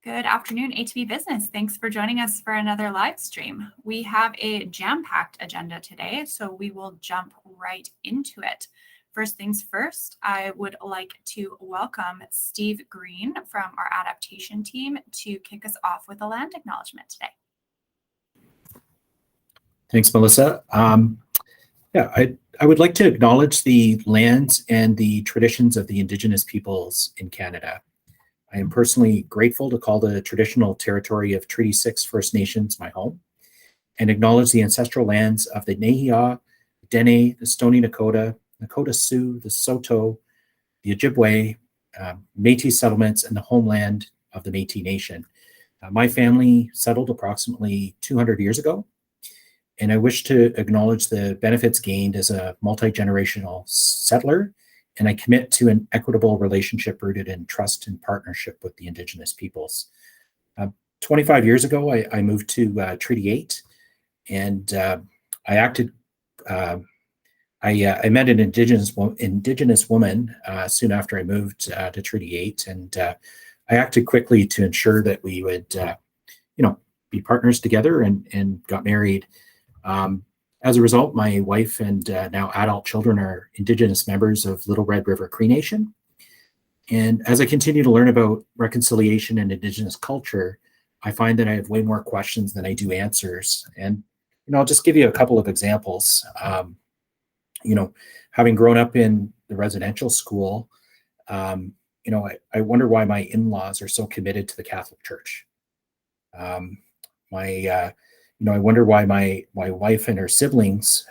Good afternoon, ATB Business. Thanks for joining us for another live stream. We have a jam-packed agenda today, so we will jump right into it. First things first, I would like to welcome Steve Green from our adaptation team to kick us off with a land acknowledgement today. Thanks, Melissa. I would like to acknowledge the lands and the traditions of the Indigenous peoples in Canada. I am personally grateful to call the traditional territory of Treaty 6 First Nations my home and acknowledge the ancestral lands of the Nehiyaw, Dene, the Stoney Nakoda, Nakota Sioux, the Saulteaux, the Ojibwe, Métis settlements, and the homeland of the Métis Nation. My family settled approximately 200 years ago, and I wish to acknowledge the benefits gained as a multi-generational settler, and I commit to an equitable relationship rooted in trust and partnership with the Indigenous peoples. 25 years ago, I moved to Treaty 8, and I met an Indigenous woman soon after I moved to Treaty 8, and I acted quickly to ensure that we would, be partners together and got married. As a result, my wife and now adult children are Indigenous members of Little Red River Cree Nation. And as I continue to learn about reconciliation and Indigenous culture, I find that I have way more questions than I do answers. And, I'll just give you a couple of examples. Having grown up in the residential school, I wonder why my in-laws are so committed to the Catholic Church. I wonder why my wife and her siblings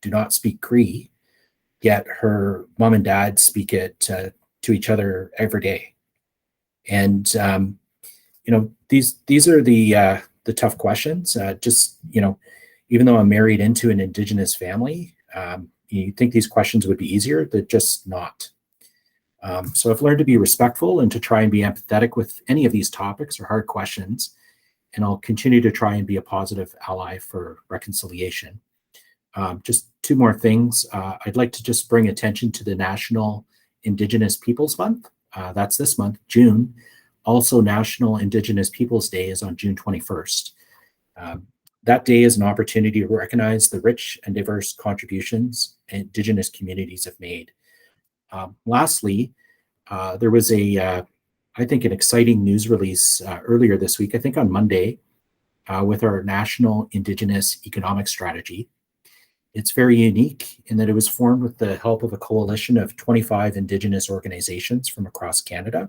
do not speak Cree, yet her mom and dad speak it to each other every day. And these are the tough questions. Even though I'm married into an Indigenous family, you think these questions would be easier. They're just not. So I've learned to be respectful and to try and be empathetic with any of these topics or hard questions. And I'll continue to try and be a positive ally for reconciliation. Just two more things. I'd like to just bring attention to the National Indigenous Peoples Month. That's this month, June. Also, National Indigenous Peoples Day is on June 21st. That day is an opportunity to recognize the rich and diverse contributions Indigenous communities have made. Lastly, there was an exciting news release earlier this week, I think on Monday, with our National Indigenous Economic Strategy. It's very unique in that it was formed with the help of a coalition of 25 Indigenous organizations from across Canada.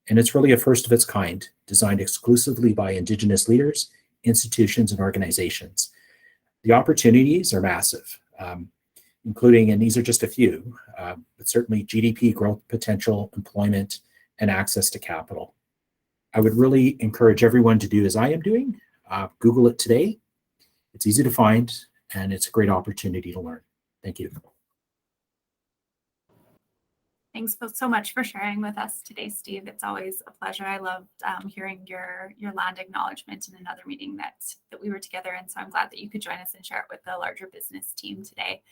And it's really a first of its kind, designed exclusively by Indigenous leaders, institutions, and organizations. The opportunities are massive, including, and these are just a few, but certainly GDP growth potential, employment, and access to capital. I would really encourage everyone to do as I am doing. Google it today. It's easy to find, and it's a great opportunity to learn. Thank you. Thanks so much for sharing with us today, Steve. It's always a pleasure. I loved hearing your land acknowledgement in another meeting that we were together in. So I'm glad that you could join us and share it with the larger business team today.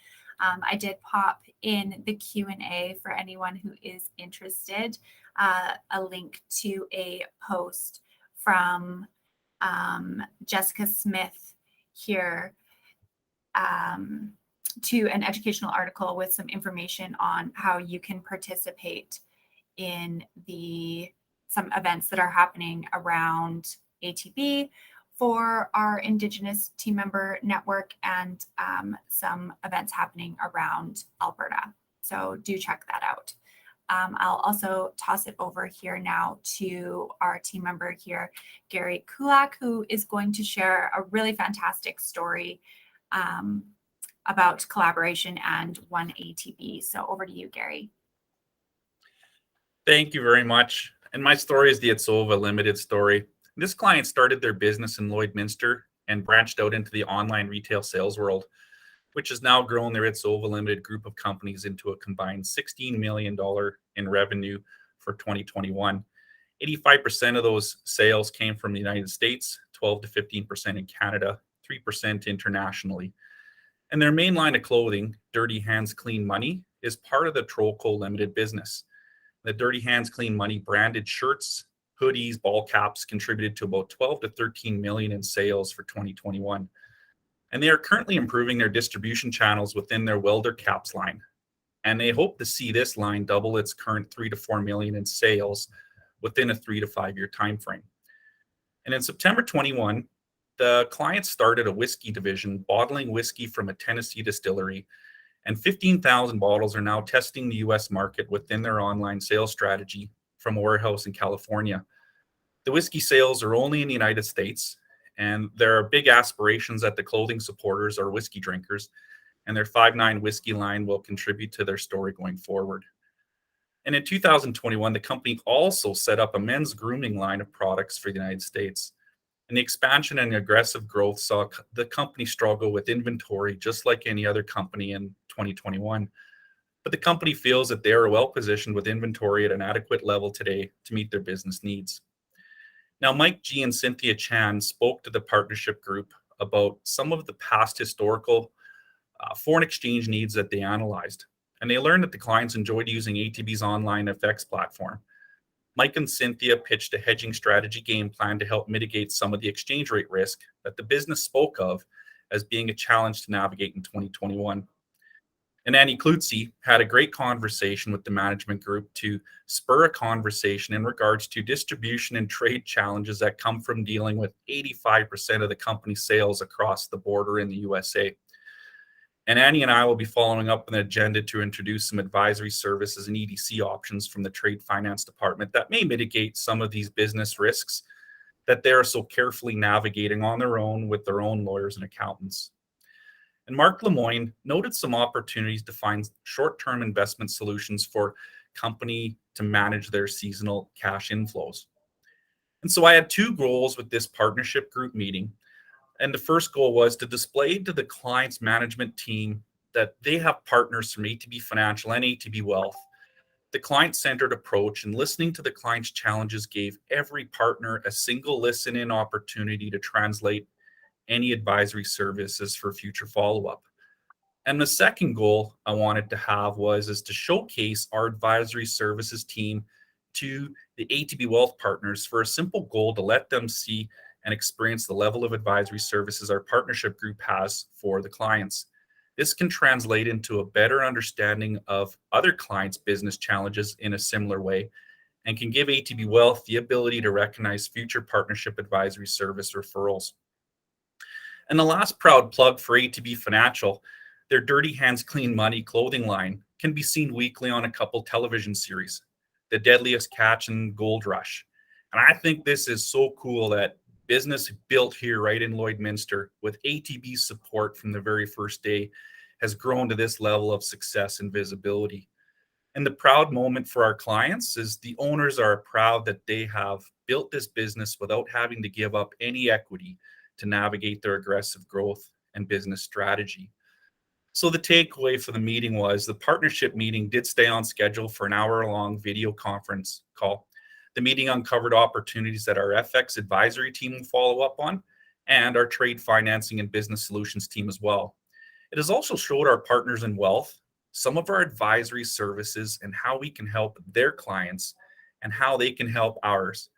I did pop in the Q&A for anyone who is interested, a link to a post from Jessica Smith here to an educational article with some information on how you can participate in some events that are happening around ATB for our Indigenous team member network and some events happening around Alberta. So do check that out. I'll also toss it over here now to our team member here, Gary Kulak, who is going to share a really fantastic story about collaboration and One ATB. So over to you, Gary. Thank you very much. And my story is the Etsova Limited story. This client started their business in Lloydminster and branched out into the online retail sales world, which has now grown their Etsova Limited group of companies into a combined $16 million in revenue for 2021. 85% of those sales came from the United States, 12 to 15% in Canada, 3% internationally. And their main line of clothing, Dirty Hands Clean Money, is part of the Trollco Limited business. The Dirty Hands Clean Money branded shirts, hoodies, ball caps contributed to about 12 to 13 million in sales for 2021. And they are currently improving their distribution channels within their welder caps line. And they hope to see this line double its current 3 to 4 million in sales within a 3 to 5 year time frame. And in September 21, the client started a whiskey division bottling whiskey from a Tennessee distillery, and 15,000 bottles are now testing the US market within their online sales strategy from a warehouse in California. The whiskey sales are only in the United States, and there are big aspirations that the clothing supporters are whiskey drinkers, and their 5.9 whiskey line will contribute to their story going forward. And in 2021, the company also set up a men's grooming line of products for the United States. And the expansion and aggressive growth saw the company struggle with inventory just like any other company in 2021. But the company feels that they are well positioned with inventory at an adequate level today to meet their business needs. Now, Mike G and Cynthia Chan spoke to the partnership group about some of the past historical foreign exchange needs that they analyzed. And they learned that the clients enjoyed using ATB's online FX platform. Mike and Cynthia pitched a hedging strategy game plan to help mitigate some of the exchange rate risk that the business spoke of as being a challenge to navigate in 2021. And Annie Klutzy had a great conversation with the management group to spur a conversation in regards to distribution and trade challenges that come from dealing with 85% of the company's sales across the border in the USA. And Annie and I will be following up on the agenda to introduce some advisory services and EDC options from the Trade Finance Department that may mitigate some of these business risks that they are so carefully navigating on their own with their own lawyers and accountants. And Mark Lemoyne noted some opportunities to find short-term investment solutions for company to manage their seasonal cash inflows. And so I had two goals with this partnership group meeting. And the first goal was to display to the client's management team that they have partners from ATB Financial and ATB Wealth. The client-centered approach and listening to the client's challenges gave every partner a single listen-in opportunity to translate any advisory services for future follow-up. And the second goal I wanted to have is to showcase our advisory services team to the ATB Wealth partners for a simple goal to let them see and experience the level of advisory services our partnership group has for the clients. This can translate into a better understanding of other clients' business challenges in a similar way and can give ATB Wealth the ability to recognize future partnership advisory service referrals. And the last proud plug for ATB Financial, their Dirty Hands Clean Money clothing line can be seen weekly on a couple television series, The Deadliest Catch and Gold Rush. And I think this is so cool that business built here right in Lloydminster with ATB's support from the very first day has grown to this level of success and visibility. And the proud moment for our clients is the owners are proud that they have built this business without having to give up any equity to navigate their aggressive growth and business strategy. So the takeaway for the meeting was the partnership meeting did stay on schedule for an hour-long video conference call. The meeting uncovered opportunities that our FX advisory team will follow up on and our trade financing and business solutions team as well. It has also showed our partners in wealth some of our advisory services and how we can help their clients and how they can help ours.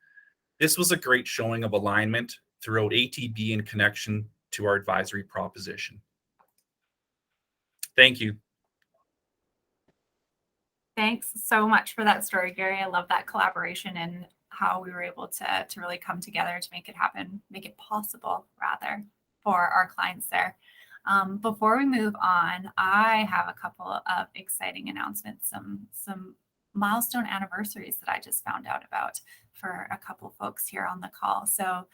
This was a great showing of alignment throughout ATB in connection to our advisory proposition. Thank you. Thanks so much for that story, Gary. I love that collaboration and how we were able to really come together to make it happen, make it possible, rather, for our clients there. Before we move on, I have a couple of exciting announcements, some milestone anniversaries that I just found out about for a couple folks here on the call. So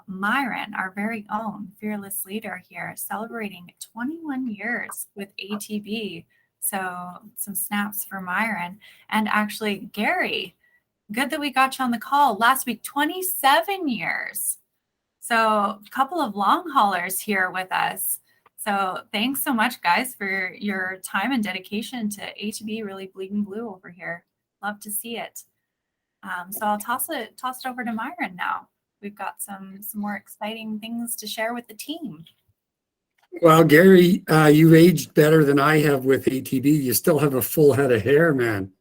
Myron, our very own fearless leader here, celebrating 21 years with ATB. So some snaps for Myron. And actually, Gary, good that we got you on the call last week, 27 years. So a couple of long haulers here with us. So thanks so much, guys, for your time and dedication to ATB, really bleeding blue over here. Love to see it. So I'll toss it over to Myron now. We've got some more exciting things to share with the team. Well, Gary, you've aged better than I have with ATB. You still have a full head of hair, man.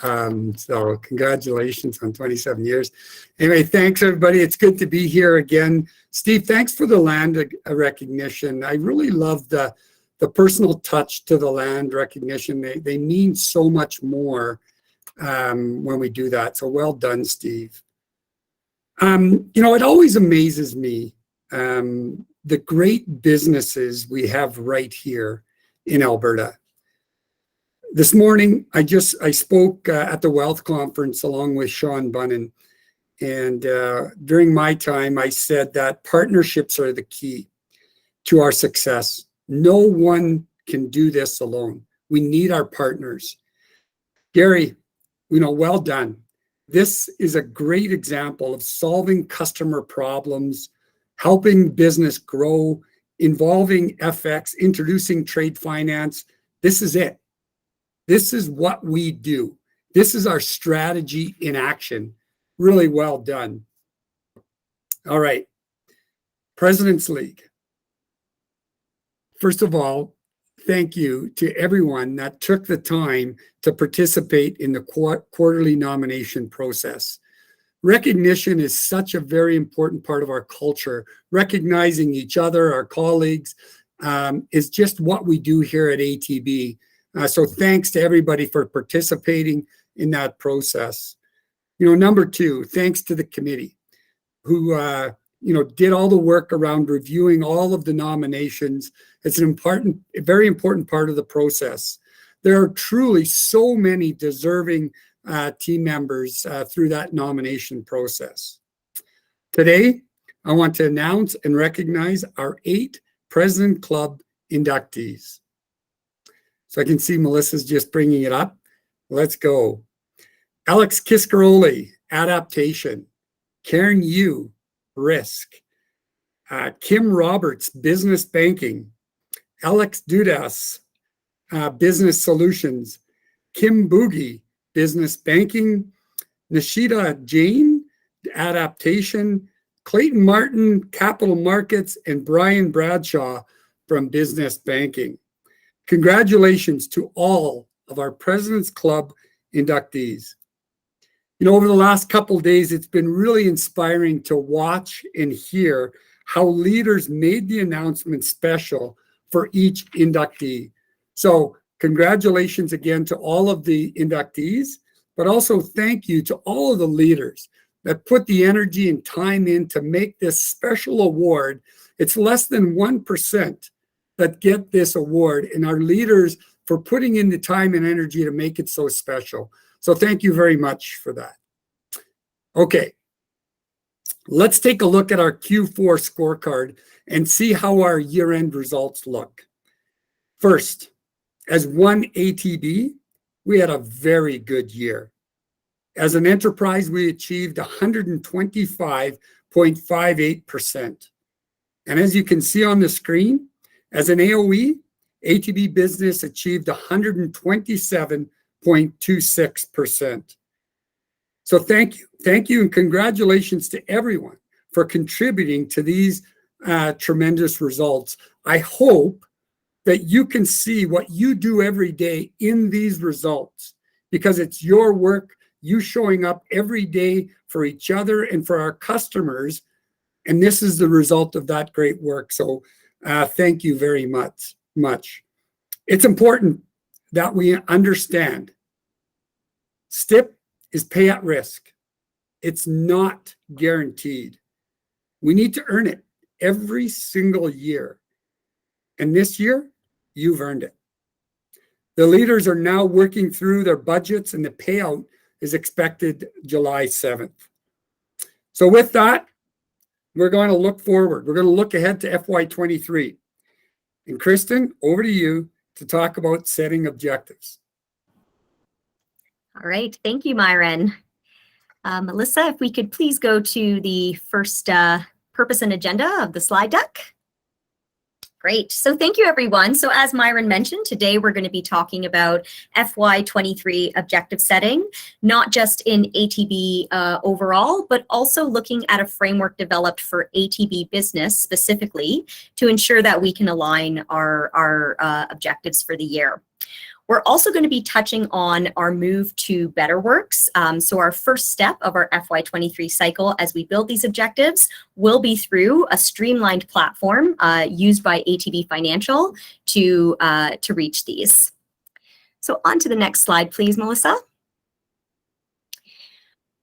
So congratulations on 27 years. Anyway, thanks everybody. It's good to be here again. Steve, thanks for the land recognition. I really love the personal touch to the land recognition. They mean so much more when we do that. So well done, Steve. It always amazes me the great businesses we have right here in Alberta. This morning, I spoke at the Wealth Conference along with Sean Bunnan. And during my time, I said that partnerships are the key to our success. No one can do this alone. We need our partners. Gary, well done. This is a great example of solving customer problems, helping business grow, involving FX, introducing trade finance. This is it. This is what we do. This is our strategy in action. Really well done. All right. President's League. First of all, thank you to everyone that took the time to participate in the quarterly nomination process. Recognition is such a very important part of our culture. Recognizing each other, our colleagues, is just what we do here at ATB. So thanks to everybody for participating in that process. Number two, thanks to the committee who, did all the work around reviewing all of the nominations. It's a very important part of the process. There are truly so many deserving team members through that nomination process. Today, I want to announce and recognize our 8 President Club inductees. So I can see Melissa's just bringing it up. Let's go. Alex Kiscaroli, Adaptation. Karen Yu, Risk. Kim Roberts, Business Banking. Alex Dudas, Business Solutions. Kim Boogie, Business Banking. Nishita Jain, Adaptation. Clayton Martin, Capital Markets, and Brian Bradshaw from Business Banking. Congratulations to all of our President's Club inductees. Over the last couple of days, it's been really inspiring to watch and hear how leaders made the announcement special for each inductee. So congratulations again to all of the inductees, but also thank you to all of the leaders that put the energy and time in to make this special award. It's less than 1% that get this award, and our leaders for putting in the time and energy to make it so special. So thank you very much for that. Okay, let's take a look at our Q4 scorecard and see how our year-end results look. First, as one ATB, we had a very good year. As an enterprise, we achieved 125.58%. And as you can see on the screen, as an AOE, ATB Business achieved 127.26%. So thank you, and congratulations to everyone for contributing to these tremendous results. I hope that you can see what you do every day in these results, because it's your work, you showing up every day for each other and for our customers, and this is the result of that great work. So thank you very much. It's important that we understand STIP is pay at risk. It's not guaranteed. We need to earn it every single year. And this year, you've earned it. The leaders are now working through their budgets, and the payout is expected July 7th. So with that, we're going to look forward. We're going to look ahead to FY23. And Kristin, over to you to talk about setting objectives. All right. Thank you, Myron. Melissa, if we could please go to the first purpose and agenda of the slide deck. Great. So thank you, everyone. So as Myron mentioned, today we're going to be talking about FY23 objective setting, not just in ATB overall, but also looking at a framework developed for ATB business specifically to ensure that we can align our objectives for the year. We're also going to be touching on our move to Betterworks. So our first step of our FY23 cycle as we build these objectives will be through a streamlined platform used by ATB Financial to reach these. So on to the next slide, please, Melissa.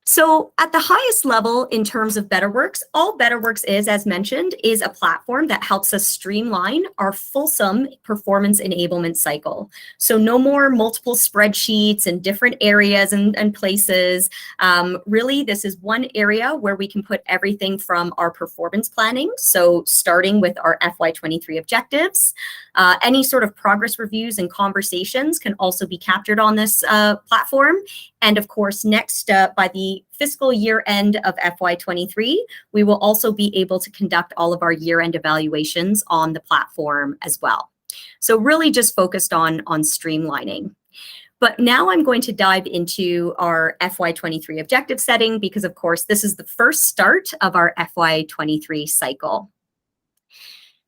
So at the highest level in terms of Betterworks, all Betterworks is, as mentioned, is a platform that helps us streamline our fulsome performance enablement cycle. So no more multiple spreadsheets and different areas and places. Really, this is one area where we can put everything from our performance planning. So starting with our FY23 objectives, any sort of progress reviews and conversations can also be captured on this platform. And of course, next, by the fiscal year end of FY23, we will also be able to conduct all of our year-end evaluations on the platform as well. So really just focused on streamlining. But now I'm going to dive into our FY23 objective setting because, of course, this is the first start of our FY23 cycle.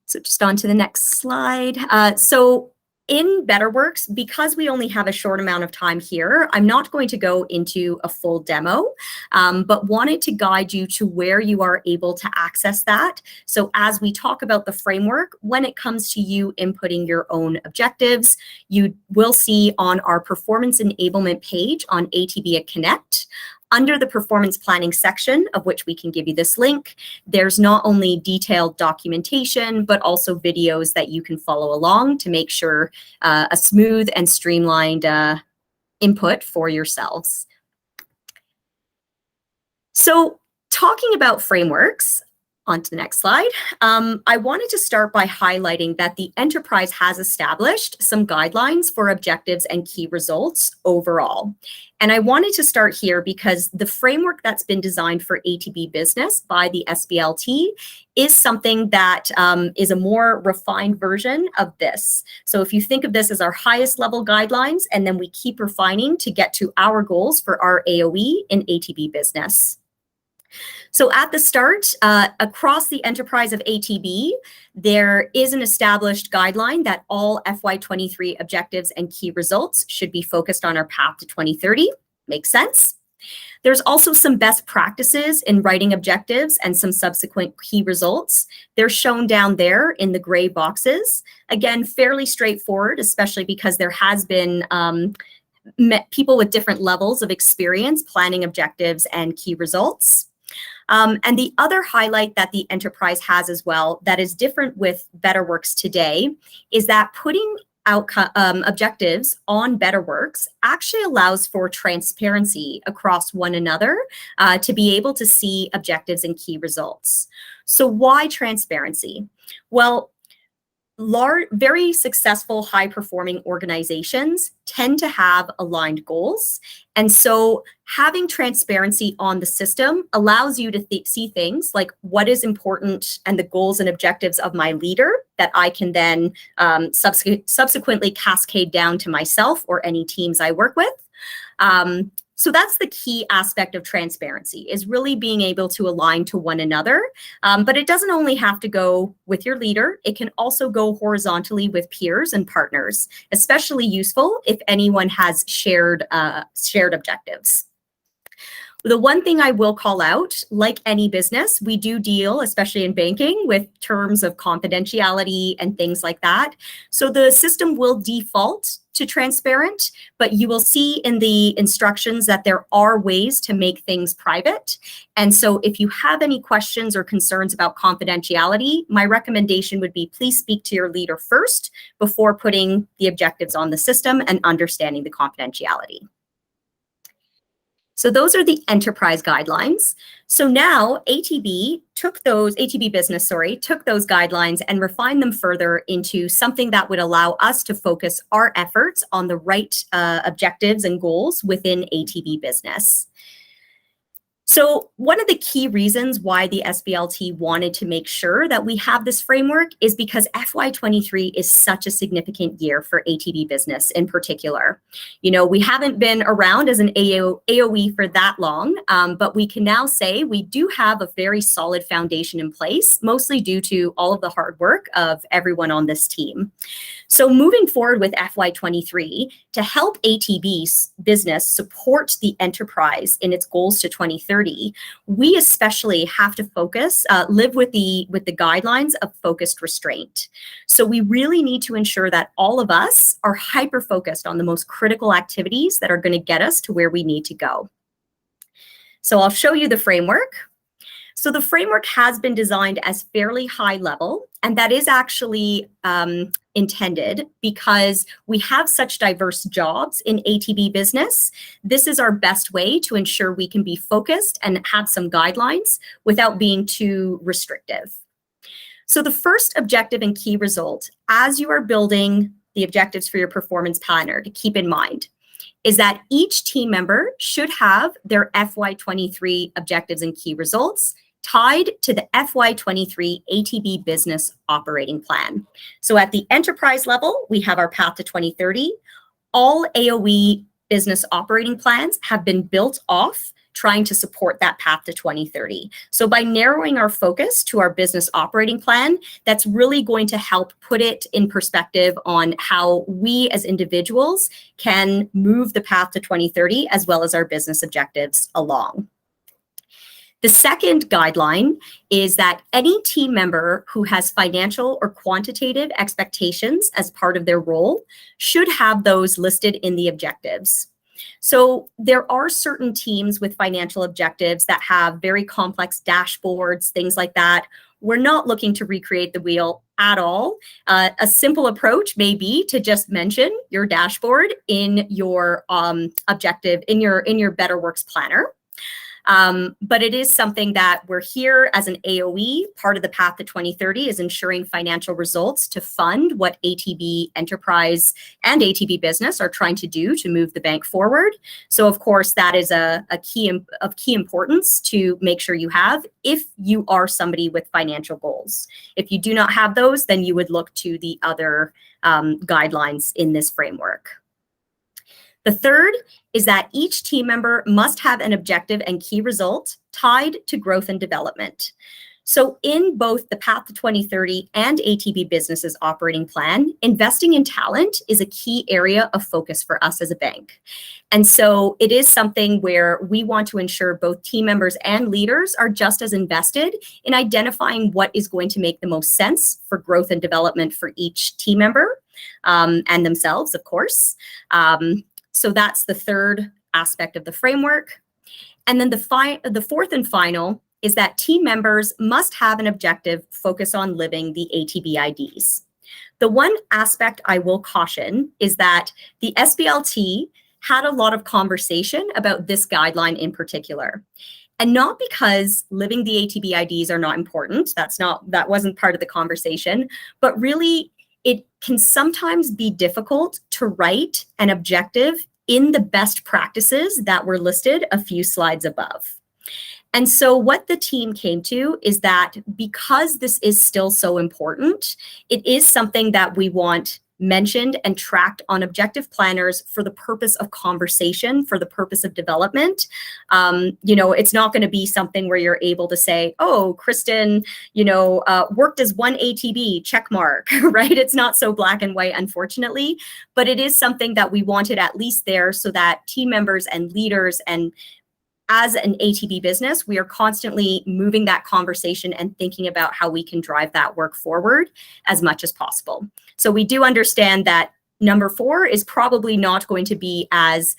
So just on to the next slide. So in Betterworks, because we only have a short amount of time here, I'm not going to go into a full demo, but wanted to guide you to where you are able to access that. So as we talk about the framework, when it comes to you inputting your own objectives, you will see on our performance enablement page on ATB Connect, under the performance planning section, of which we can give you this link, there's not only detailed documentation, but also videos that you can follow along to make sure a smooth and streamlined input for yourselves. So talking about frameworks, on to the next slide. I wanted to start by highlighting that the enterprise has established some guidelines for objectives and key results overall. And I wanted to start here because the framework that's been designed for ATB Business by the SBLT is something that is a more refined version of this. So if you think of this as our highest level guidelines, and then we keep refining to get to our goals for our AOE in ATB Business. So at the start, across the enterprise of ATB, there is an established guideline that all FY23 objectives and key results should be focused on our path to 2030. Makes sense. There's also some best practices in writing objectives and some subsequent key results. They're shown down there in the gray boxes. Again, fairly straightforward, especially because there has been people with different levels of experience planning objectives and key results. And the other highlight that the enterprise has as well that is different with Betterworks today is that putting out objectives on Betterworks actually allows for transparency across one another to be able to see objectives and key results. So why transparency? Well, very successful, high-performing organizations tend to have aligned goals. And so having transparency on the system allows you to see things like what is important and the goals and objectives of my leader that I can then subsequently cascade down to myself or any teams I work with. So that's the key aspect of transparency, is really being able to align to one another. But it doesn't only have to go with your leader. It can also go horizontally with peers and partners, especially useful if anyone has shared objectives. The one thing I will call out, like any business, we do deal, especially in banking, with terms of confidentiality and things like that. So the system will default to transparent, but you will see in the instructions that there are ways to make things private. And so if you have any questions or concerns about confidentiality, my recommendation would be please speak to your leader first before putting the objectives on the system and understanding the confidentiality. So those are the enterprise guidelines. So now ATB Business took those guidelines and refined them further into something that would allow us to focus our efforts on the right objectives and goals within ATB Business. So one of the key reasons why the SBLT wanted to make sure that we have this framework is because FY23 is such a significant year for ATB business in particular. You know, we haven't been around as an AOE for that long, but we can now say we do have a very solid foundation in place, mostly due to all of the hard work of everyone on this team. So moving forward with FY23, to help ATB's business support the enterprise in its goals to 2030, we especially have to focus, live with the guidelines of focused restraint. So we really need to ensure that all of us are hyper-focused on the most critical activities that are going to get us to where we need to go. So I'll show you the framework. So the framework has been designed as fairly high level, and that is actually intended because we have such diverse jobs in ATB business. This is our best way to ensure we can be focused and have some guidelines without being too restrictive. So the first objective and key result, as you are building the objectives for your performance planner to keep in mind, is that each team member should have their FY23 objectives and key results tied to the FY23 ATB business operating plan. So at the enterprise level, we have our path to 2030. All AOE business operating plans have been built off trying to support that path to 2030. So by narrowing our focus to our business operating plan, that's really going to help put it in perspective on how we as individuals can move the path to 2030 as well as our business objectives along. The second guideline is that any team member who has financial or quantitative expectations as part of their role should have those listed in the objectives. So there are certain teams with financial objectives that have very complex dashboards, things like that. We're not looking to recreate the wheel at all. A simple approach may be to just mention your dashboard in your objective, in your Betterworks planner. But it is something that we're here as an AOE. Part of the path to 2030 is ensuring financial results to fund what ATB Enterprise and ATB Business are trying to do to move the bank forward. So of course, that is a key of key importance to make sure you have if you are somebody with financial goals. If you do not have those, then you would look to the other guidelines in this framework. The third is that each team member must have an objective and key result tied to growth and development. So in both the Path to 2030 and ATB Business's operating plan, investing in talent is a key area of focus for us as a bank. And so it is something where we want to ensure both team members and leaders are just as invested in identifying what is going to make the most sense for growth and development for each team member and themselves, of course. So that's the third aspect of the framework. And then the fourth and final is that team members must have an objective focus on living the ATB IDs. The one aspect I will caution is that the SBLT had a lot of conversation about this guideline in particular. And not because living the ATB IDs are not important, that wasn't part of the conversation, but really it can sometimes be difficult to write an objective in the best practices that were listed a few slides above. And so what the team came to is that because this is still so important, it is something that we want mentioned and tracked on objective planners for the purpose of conversation, for the purpose of development. It's not going to be something where you're able to say, oh, Kristin, worked as one ATB, check mark, right? It's not so black and white, unfortunately, but it is something that we wanted at least there so that team members and leaders and as an ATB business, we are constantly moving that conversation and thinking about how we can drive that work forward as much as possible. So we do understand that number 4 is probably not going to be as,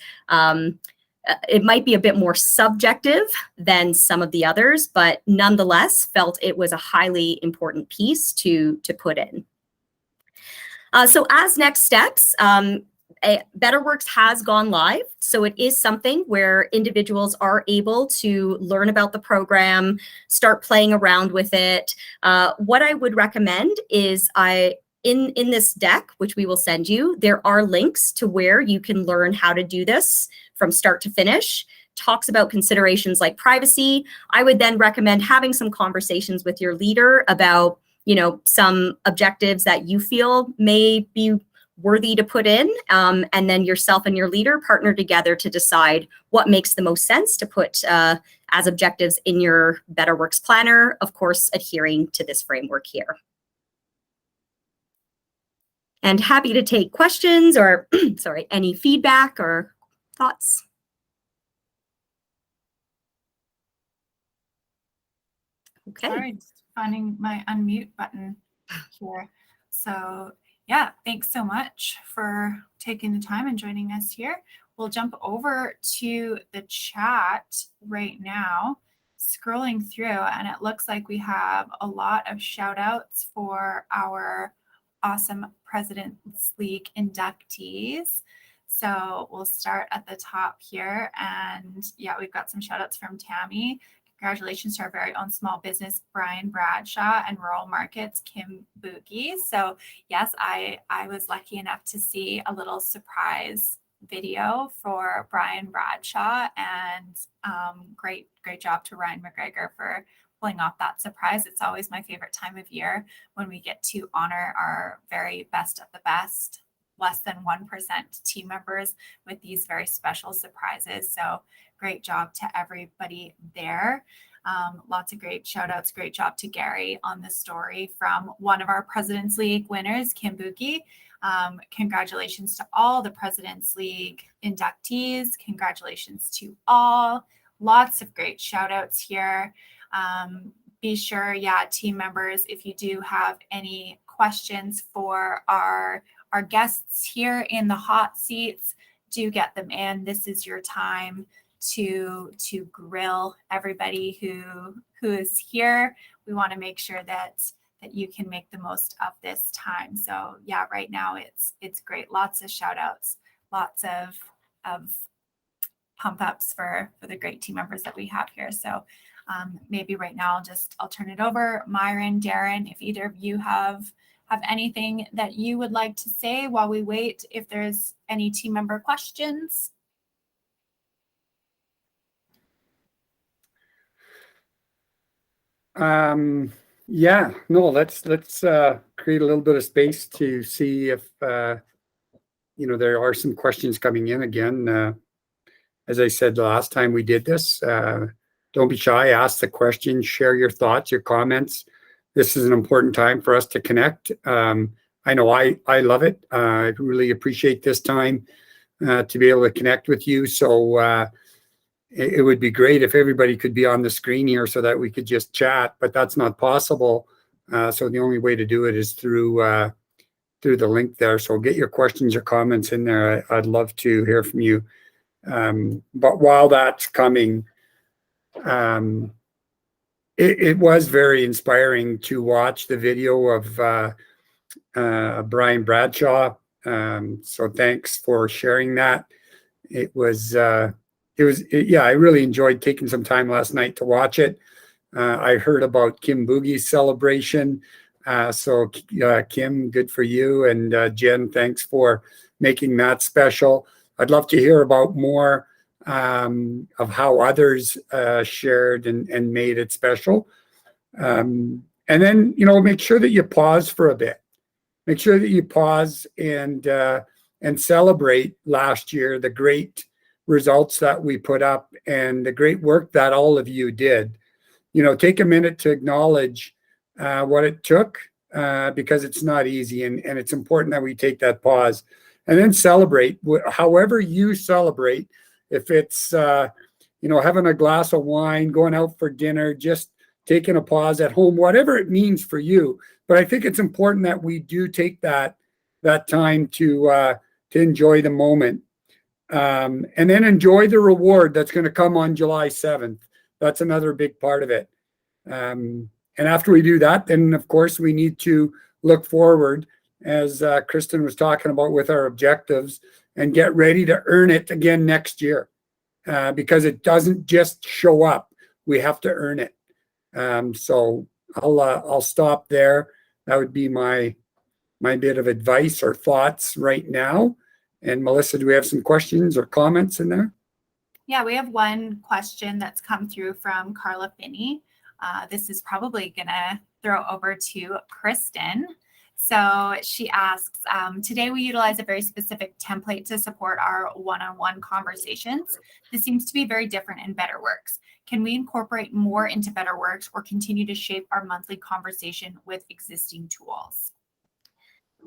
it might be a bit more subjective than some of the others, but nonetheless felt it was a highly important piece to put in. So as next steps, Betterworks has gone live, so it is something where individuals are able to learn about the program, start playing around with it. What I would recommend is in this deck, which we will send you, there are links to where you can learn how to do this from start to finish. talks about considerations like privacy, I would then recommend having some conversations with your leader about, you know, some objectives that you feel may be worthy to put in, and then yourself and your leader partner together to decide what makes the most sense to put as objectives in your Betterworks planner, of course, adhering to this framework here. And happy to take questions or, sorry, any feedback or thoughts. Okay. Sorry, just finding my unmute button here. So yeah, thanks so much for taking the time and joining us here. We'll jump over to the chat right now, scrolling through, and it looks like we have a lot of shout outs for our awesome President's League inductees. So we'll start at the top here. And yeah, we've got some shout outs from Tammy. Congratulations to our very own small business, Brian Bradshaw, and Rural Markets, Kim Boogie. So yes, I was lucky enough to see a little surprise video for Brian Bradshaw, and great job to Ryan McGregor for pulling off that surprise. It's always my favorite time of year when we get to honor our very best of the best, less than 1% team members with these very special surprises. So great job to everybody there. Lots of great shout outs. Great job to Gary on the story from one of our President's League winners, Kim Boogie. Congratulations to all the President's League inductees. Congratulations to all. Lots of great shout outs here. Be sure, team members, if you do have any questions for our guests here in the hot seats, do get them in. This is your time to grill everybody who is here. We want to make sure that you can make the most of this time. So yeah, right now it's great. Lots of shout outs, lots of pump ups for the great team members that we have here. So maybe right now I'll turn it over. Myron, Darren, if either of you have anything that you would like to say while we wait, if there's any team member questions. Yeah, no, let's create a little bit of space to see if there are some questions coming in again. As I said the last time we did this, don't be shy, ask the question, share your thoughts, your comments. This is an important time for us to connect. I know I love it. I really appreciate this time to be able to connect with you. So it would be great if everybody could be on the screen here so that we could just chat, but that's not possible. So the only way to do it is through the link there. So get your questions or comments in there. I'd love to hear from you. But while that's coming, it was very inspiring to watch the video of Brian Bradshaw. So thanks for sharing that. I really enjoyed taking some time last night to watch it. I heard about Kim Boogie's celebration. So Kim, good for you. And Jen, thanks for making that special. I'd love to hear about more of how others shared and made it special. And then, make sure that you pause for a bit. Make sure that you pause and celebrate last year, the great results that we put up and the great work that all of you did. Take a minute to acknowledge what it took because it's not easy, and it's important that we take that pause and then celebrate however you celebrate. If it's having a glass of wine, going out for dinner, just taking a pause at home, whatever it means for you. But I think it's important that we do take that time to enjoy the moment. And then enjoy the reward that's going to come on July 7th. That's another big part of it. And after we do that, then of course we need to look forward, as Kristin was talking about, with our objectives, and get ready to earn it again next year, because it doesn't just show up. We have to earn it. So I'll stop there. That would be my bit of advice or thoughts right now. And Melissa, do we have some questions or comments in there? Yeah, we have one question that's come through from Carla Finney. This is probably going to throw over to Kristin. So she asks, today we utilize a very specific template to support our one-on-one conversations. This seems to be very different in Betterworks. Can we incorporate more into Betterworks or continue to shape our monthly conversation with existing tools?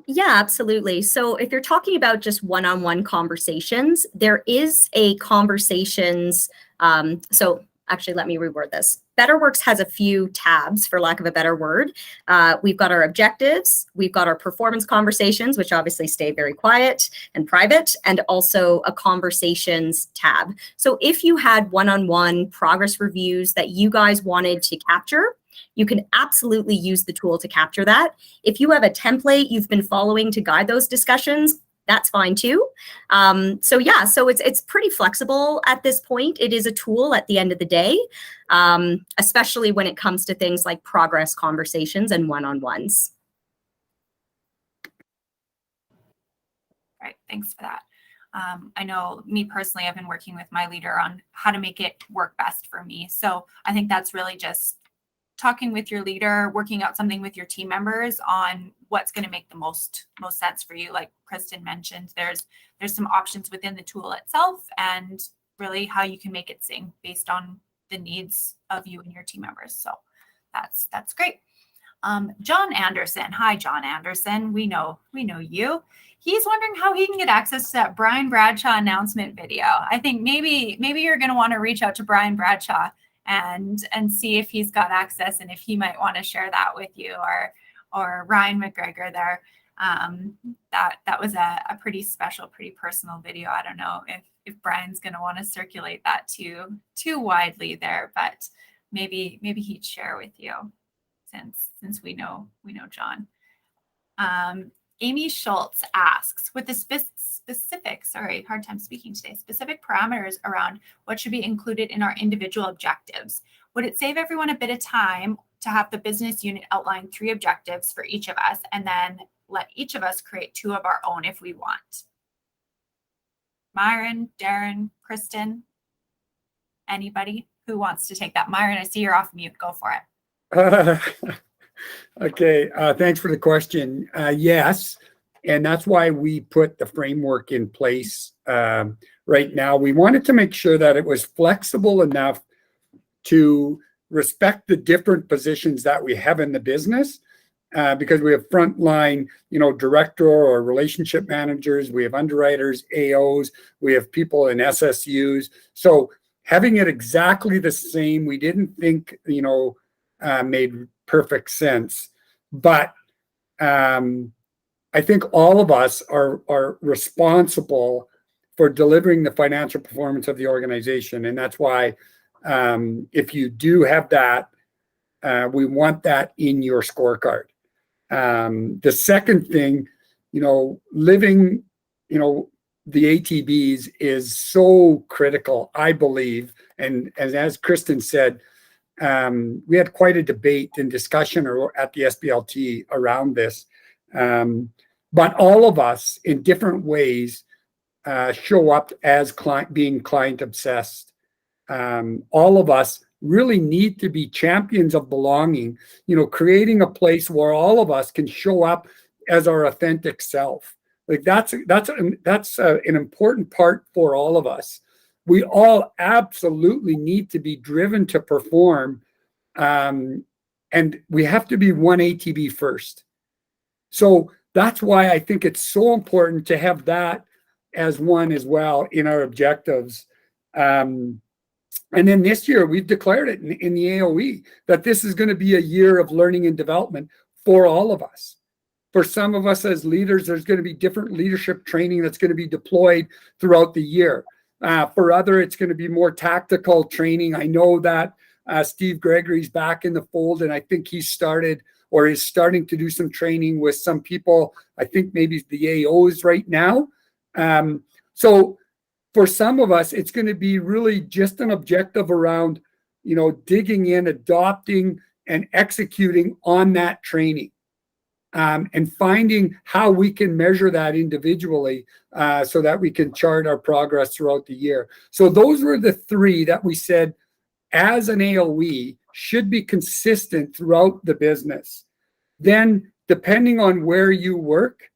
Yeah, absolutely. So if you're talking about just one-on-one conversations, there is a conversations. So actually, let me reword this. Betterworks has a few tabs, for lack of a better word. We've got our objectives, we've got our performance conversations, which obviously stay very quiet and private, and also a conversations tab. So if you had one-on-one progress reviews that you guys wanted to capture, you can absolutely use the tool to capture that. If you have a template you've been following to guide those discussions, that's fine too. So yeah, so it's pretty flexible at this point. It is a tool at the end of the day, especially when it comes to things like progress conversations and one-on-ones. Right, thanks for that. I know me personally, I've been working with my leader on how to make it work best for me. So I think that's really just talking with your leader, working out something with your team members on what's going to make the most sense for you. Like Kristin mentioned, there's some options within the tool itself and really how you can make it sing based on the needs of you and your team members. So that's great. John Anderson. Hi, John Anderson. We know you. He's wondering how he can get access to that Brian Bradshaw announcement video. I think maybe you're going to want to reach out to Brian Bradshaw and see if he's got access and if he might want to share that with you, or Ryan McGregor there. That was a pretty special, pretty personal video. I don't know if Brian's going to want to circulate that too widely there, but maybe he'd share with you since we know John. Amy Schultz asks, with the specific parameters around what should be included in our individual objectives, would it save everyone a bit of time to have the business unit outline 3 objectives for each of us and then let each of us create 2 of our own if we want? Myron, Darren, Kristin, anybody who wants to take that? Myron, I see you're off mute. Go for it. Okay, thanks for the question. Yes, and that's why we put the framework in place right now. We wanted to make sure that it was flexible enough to respect the different positions that we have in the business, because we have frontline, director or relationship managers, we have underwriters, AOs, we have people in SSUs. So having it exactly the same, we didn't think, made perfect sense. But I think all of us are responsible for delivering the financial performance of the organization. And that's why if you do have that, we want that in your scorecard. The second thing, living, the ATBs is so critical, I believe. And as Kristin said, we had quite a debate and discussion at the SBLT around this. But all of us in different ways show up as being client obsessed. All of us really need to be champions of belonging, creating a place where all of us can show up as our authentic self. Like that's an important part for all of us. We all absolutely need to be driven to perform, and we have to be one ATB first. So that's why I think it's so important to have that as one as well in our objectives. And then this year, we've declared it in the AOE that this is going to be a year of learning and development for all of us. For some of us as leaders, there's going to be different leadership training that's going to be deployed throughout the year. For other, it's going to be more tactical training. I know that Steve Gregory's back in the fold, and I think he started or is starting to do some training with some people. I think maybe the AOs right now. So for some of us, it's going to be really just an objective around, digging in, adopting, and executing on that training. and finding how we can measure that individually so that we can chart our progress throughout the year. So those were the three that we said as an AOE should be consistent throughout the business. Then depending on where you work,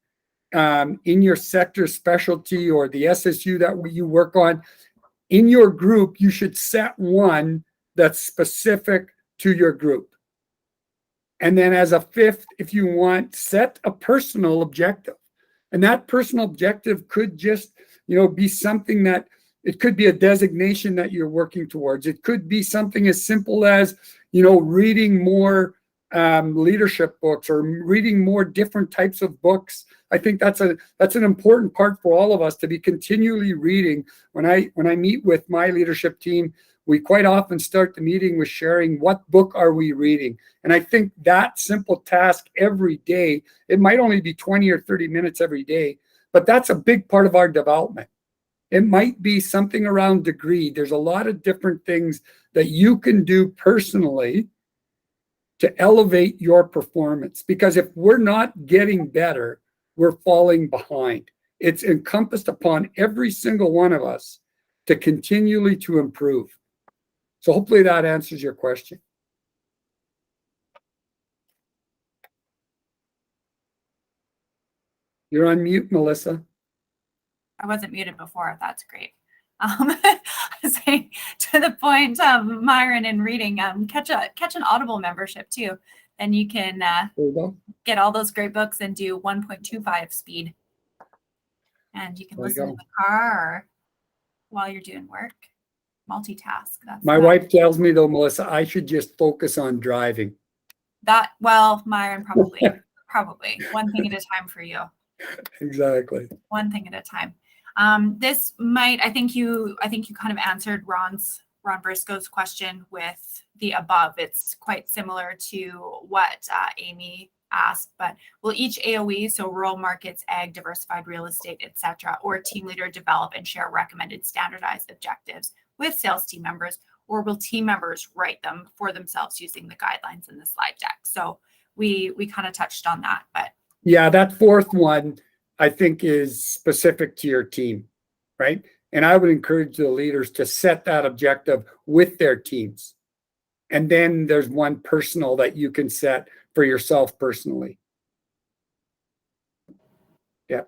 in your sector specialty or the SSU that you work on, in your group, you should set one that's specific to your group. And then as a fifth, if you want, set a personal objective. And that personal objective could just, be something that, it could be a designation that you're working towards. It could be something as simple as, reading more leadership books or reading more different types of books. I think that's an important part for all of us to be continually reading. When I meet with my leadership team, we quite often start the meeting with sharing what book are we reading. And I think that simple task every day, it might only be 20 or 30 minutes every day, but that's a big part of our development. It might be something around degree. There's a lot of different things that you can do personally to elevate your performance. Because if we're not getting better, we're falling behind. It's encompassed upon every single one of us to continually to improve. So hopefully that answers your question. You're on mute, Melissa. I wasn't muted before. That's great. Saying to the point, Myron, in reading, catch an Audible membership too. Then you can get all those great books and do 1.25 speed. And you can listen in the car while you're doing work. Multitask. My wife tells me though, Melissa, I should just focus on driving. Myron, probably one thing at a time for you. Exactly. One thing at a time. This might, I think you kind of answered Ron Briscoe's question with the above. It's quite similar to what Amy asked, but will each AOE, so rural markets, ag, diversified real estate, etc., or team leader develop and share recommended standardized objectives with sales team members, or will team members write them for themselves using the guidelines in the slide deck? So we kind of touched on that, but yeah, that fourth one I think is specific to your team, right? And I would encourage the leaders to set that objective with their teams. And then there's one personal that you can set for yourself personally. Yeah.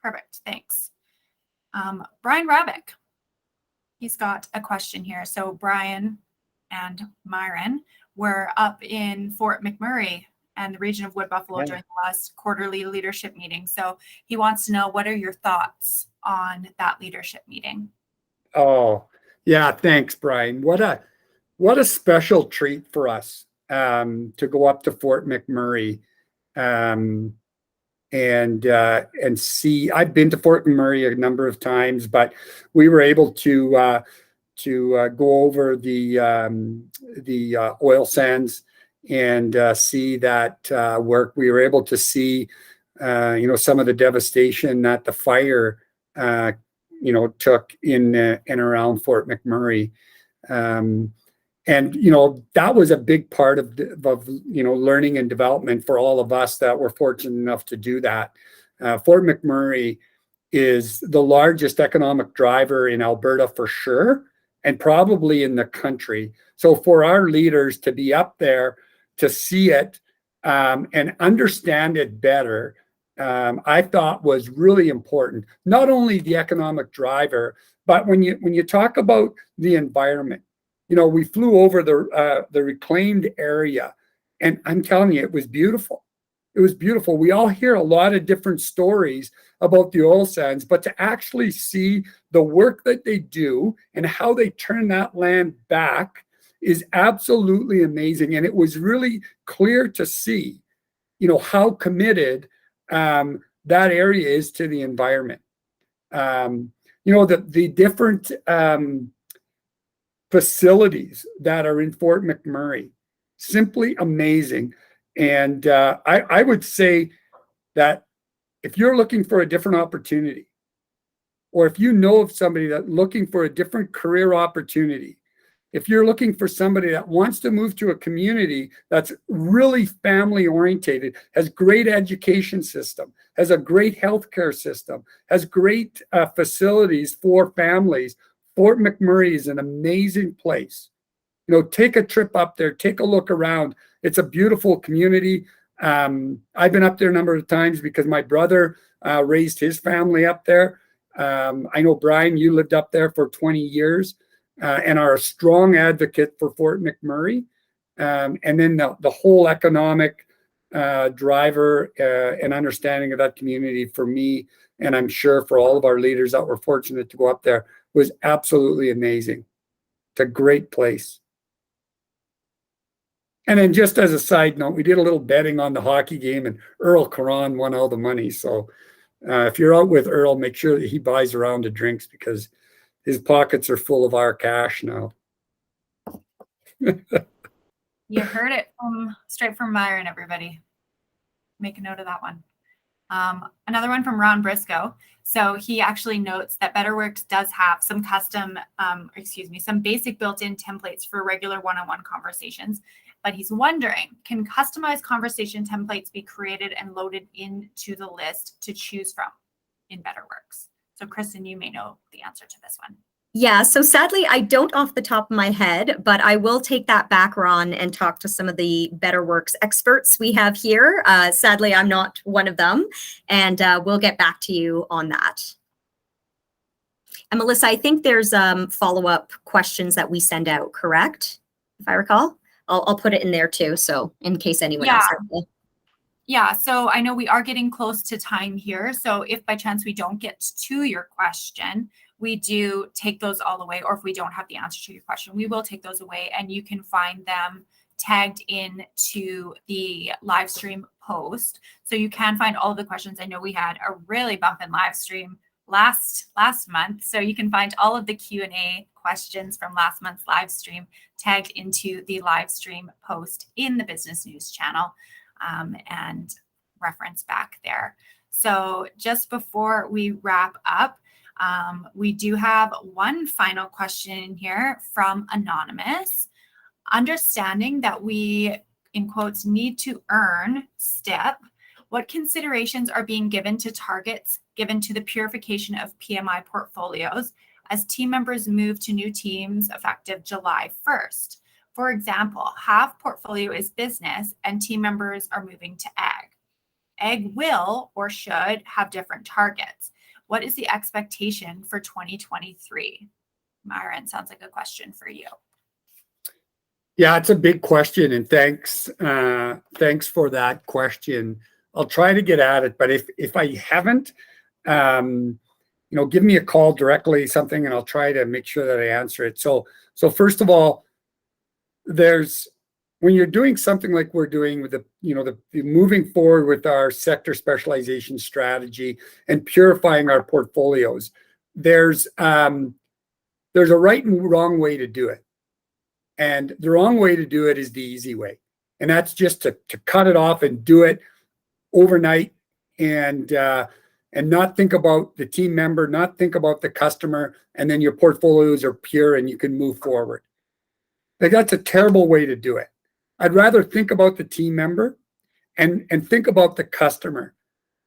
Perfect. Thanks. Brian Rabick. He's got a question here. So Brian and Myron were up in Fort McMurray and the region of Wood Buffalo during the last quarterly leadership meeting. So he wants to know, what are your thoughts on that leadership meeting? Oh, yeah. Thanks, Brian. What a special treat for us to go up to Fort McMurray and see. I've been to Fort McMurray a number of times, but we were able to go over the oil sands and see that work. We were able to see, some of the devastation that the fire, took in and around Fort McMurray. And, that was a big part of learning and development for all of us that were fortunate enough to do that. Fort McMurray is the largest economic driver in Alberta for sure, and probably in the country. So for our leaders to be up there, to see it and understand it better, I thought was really important. Not only the economic driver, but when you talk about the environment, we flew over the reclaimed area, and I'm telling you, it was beautiful. It was beautiful. We all hear a lot of different stories about the oil sands, but to actually see the work that they do and how they turn that land back is absolutely amazing. And it was really clear to see, how committed that area is to the environment. The different facilities that are in Fort McMurray, simply amazing. And I would say that if you're looking for a different opportunity, or if you know of somebody that's looking for a different career opportunity, if you're looking for somebody that wants to move to a community that's really family orientated, has great education system, has a great healthcare system, has great facilities for families, Fort McMurray is an amazing place. You know, take a trip up there, take a look around. It's a beautiful community. I've been up there a number of times because my brother raised his family up there. I know, Brian, you lived up there for 20 years. And are a strong advocate for Fort McMurray. And then the whole economic driver and understanding of that community for me, and I'm sure for all of our leaders that were fortunate to go up there, was absolutely amazing. It's a great place. And then just as a side note, we did a little betting on the hockey game, and Earl Caron won all the money. So if you're out with Earl, make sure that he buys a round of drinks because his pockets are full of our cash now. You heard it straight from Myron, everybody. Make a note of that one. Another one from Ron Briscoe. So he actually notes that Betterworks does have some custom, some basic built-in templates for regular one-on-one conversations. But he's wondering, can customized conversation templates be created and loaded into the list to choose from in Betterworks? So Kristin, you may know the answer to this one. Yeah, so sadly, I don't off the top of my head, but I will take that back, Ron, and talk to some of the Betterworks experts we have here. Sadly, I'm not one of them, and we'll get back to you on that. And Melissa, I think there's follow-up questions that we send out, correct? If I recall, I'll put it in there too, so in case anyone else has it. Yeah, so I know we are getting close to time here. So if by chance we don't get to your question, we do take those all away. Or if we don't have the answer to your question, we will take those away, and you can find them tagged into the live stream post. So you can find all of the questions. I know we had a really bumping live stream last month. So you can find all of the Q&A questions from last month's live stream tagged into the live stream post in the Business News channel. And reference back there. So just before we wrap up, we do have one final question here from Anonymous. Understanding that we, in quotes, need to earn STIP, what considerations are being given to targets given to the purification of PMI portfolios as team members move to new teams effective July 1st? For example, half portfolio is business and team members are moving to ag. Ag will or should have different targets. What is the expectation for 2023? Myron, sounds like a question for you. Yeah, it's a big question, and thanks for that question. I'll try to get at it, but if I haven't, give me a call directly, something, and I'll try to make sure that I answer it. So first of all, when you're doing something like we're doing with the moving forward with our sector specialization strategy and purifying our portfolios, there's a right and wrong way to do it. And the wrong way to do it is the easy way. And that's just to cut it off and do it overnight and not think about the team member, not think about the customer, and then your portfolios are pure and you can move forward. Like, that's a terrible way to do it. I'd rather think about the team member and think about the customer.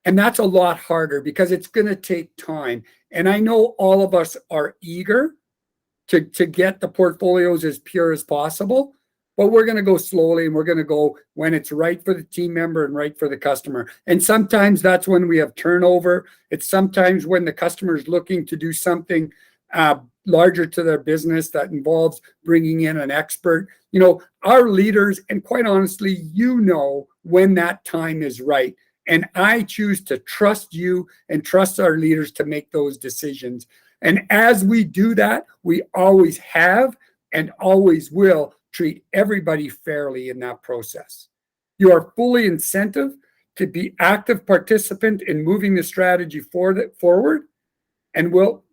And that's a lot harder because it's going to take time. And I know all of us are eager to get the portfolios as pure as possible, but we're going to go slowly, and we're going to go when it's right for the team member and right for the customer. And sometimes that's when we have turnover. It's sometimes when the customer is looking to do something larger to their business that involves bringing in an expert. Our leaders, and quite honestly, when that time is right. And I choose to trust you and trust our leaders to make those decisions. And as we do that, we always have and always will treat everybody fairly in that process. You are fully incentive to be active participant in moving the strategy forward, and we'll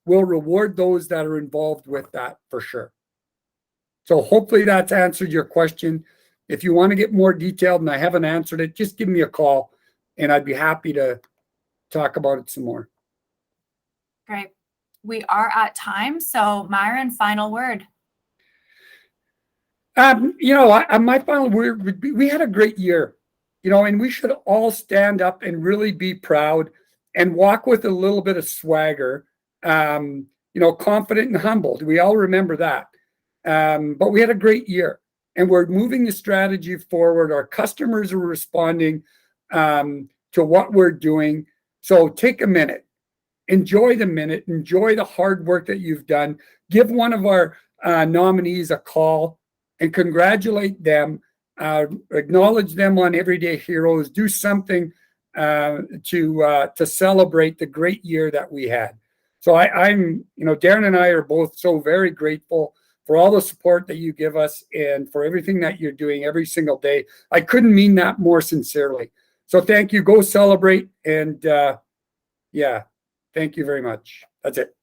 reward those that are involved with that for sure. So hopefully that's answered your question. If you want to get more detailed and I haven't answered it, just give me a call and I'd be happy to talk about it some more. Great. We are at time. So Myron, final word. My final word would be, we had a great year, and we should all stand up and really be proud and walk with a little bit of swagger, confident and humbled. We all remember that. But we had a great year, and we're moving the strategy forward. Our customers are responding to what we're doing. So take a minute, enjoy the minute, enjoy the hard work that you've done. Give one of our nominees a call and congratulate them, acknowledge them on Everyday Heroes, do something to celebrate the great year that we had. So I'm, Darren and I are both so very grateful for all the support that you give us and for everything that you're doing every single day. I couldn't mean that more sincerely. So thank you. Go celebrate. And thank you very much. That's it.